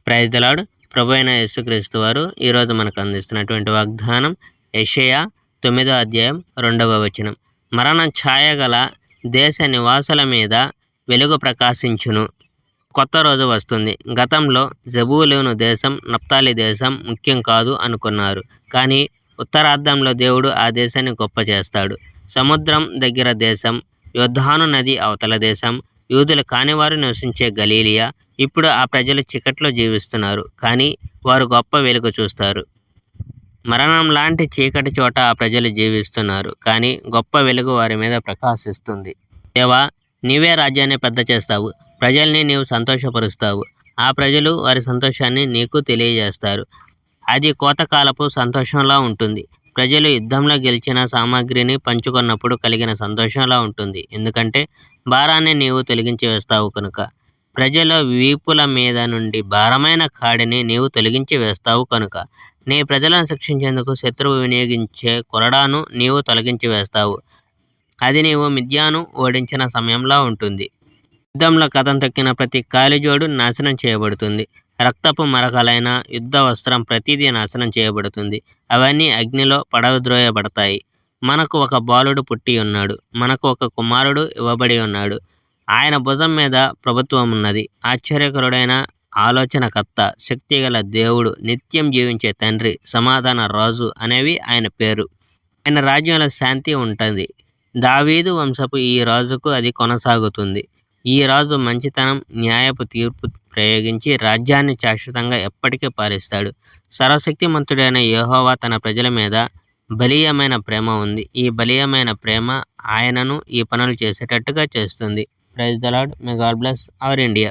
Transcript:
Praise the lord. ప్రభు అయిన యేసుక్రీస్తు వారు ఈరోజు మనకు అందిస్తున్నటువంటి వాగ్దానం యెషయా 9వ అధ్యాయం 2వ వచనం. మరణ ఛాయ గల దేశ నివాసుల మీద వెలుగు ప్రకాశించును. కొత్త రోజు వస్తుంది. గతంలో జెబూలూను దేశం, నఫ్తాలి దేశం ముఖ్యం కాదు అనుకున్నారు. కానీ ఉత్తరార్ధంలో దేవుడు ఆ దేశాన్ని గొప్ప చేస్తాడు. సముద్రం దగ్గర దేశం, యోర్దాను నది అవతల దేశం, యూదులు కానివారు నివసించే గలీలియా. ఇప్పుడు ఆ ప్రజలు చీకట్లో జీవిస్తున్నారు, కానీ వారు గొప్ప వెలుగు చూస్తారు. మరణం లాంటి చీకటి చోట ఆ ప్రజలు జీవిస్తున్నారు, కానీ గొప్ప వెలుగు వారి మీద ప్రకాశిస్తుంది. దేవా, నీవే రాజ్యాన్ని పెద్ద చేస్తావు, ప్రజల్ని నీవు సంతోషపరుస్తావు. ఆ ప్రజలు వారి సంతోషాన్ని నీకు తెలియజేస్తారు. అది కోతకాలపు సంతోషంలా ఉంటుంది. ప్రజలు యుద్ధంలో గెలిచిన సామాగ్రిని పంచుకున్నప్పుడు కలిగిన సంతోషంలా ఉంటుంది. ఎందుకంటే భారాన్ని నీవు తొలగించి వేస్తావు కనుక. ప్రజల వీపుల మీద నుండి భారమైన కాడిని నీవు తొలగించి వేస్తావు కనుక. నీ ప్రజలను శిక్షించేందుకు శత్రువు వినియోగించే కొరడాను నీవు తొలగించి వేస్తావు. అది నీవు మిద్యాను ఓడించిన సమయంలో ఉంటుంది. యుద్ధంలో కథం తొక్కిన ప్రతి కాలిజోడు నాశనం చేయబడుతుంది. రక్తపు మరకలైన యుద్ధ వస్త్రం ప్రతిదీ నాశనం చేయబడుతుంది. అవన్నీ అగ్నిలో పడద్రోయబడతాయి. మనకు ఒక బాలుడు పుట్టి ఉన్నాడు, మనకు ఒక కుమారుడు ఇవ్వబడి ఉన్నాడు. ఆయన భుజం మీద ప్రభుత్వం ఉన్నది. ఆశ్చర్యకరుడైన ఆలోచనకర్త, శక్తిగల దేవుడు, నిత్యం జీవించే తండ్రి, సమాధాన రాజు అనేవి ఆయన పేరు. ఆయన రాజ్యంలో శాంతి ఉంటుంది. దావీదు వంశపు ఈ రాజుకు అది కొనసాగుతుంది. ఈ రాజు మంచితనం, న్యాయపు తీర్పు ప్రయోగించి రాజ్యాన్ని శాశ్వతంగా ఎప్పటికీ పాలిస్తాడు. సర్వశక్తిమంతుడైన యెహోవా తన ప్రజల మీద బలీయమైన ప్రేమ ఉంది. ఈ బలీయమైన ప్రేమ ఆయనను ఈ పనులు చేసేటట్టుగా చేస్తుంది. Praise the lord. May God bless our India.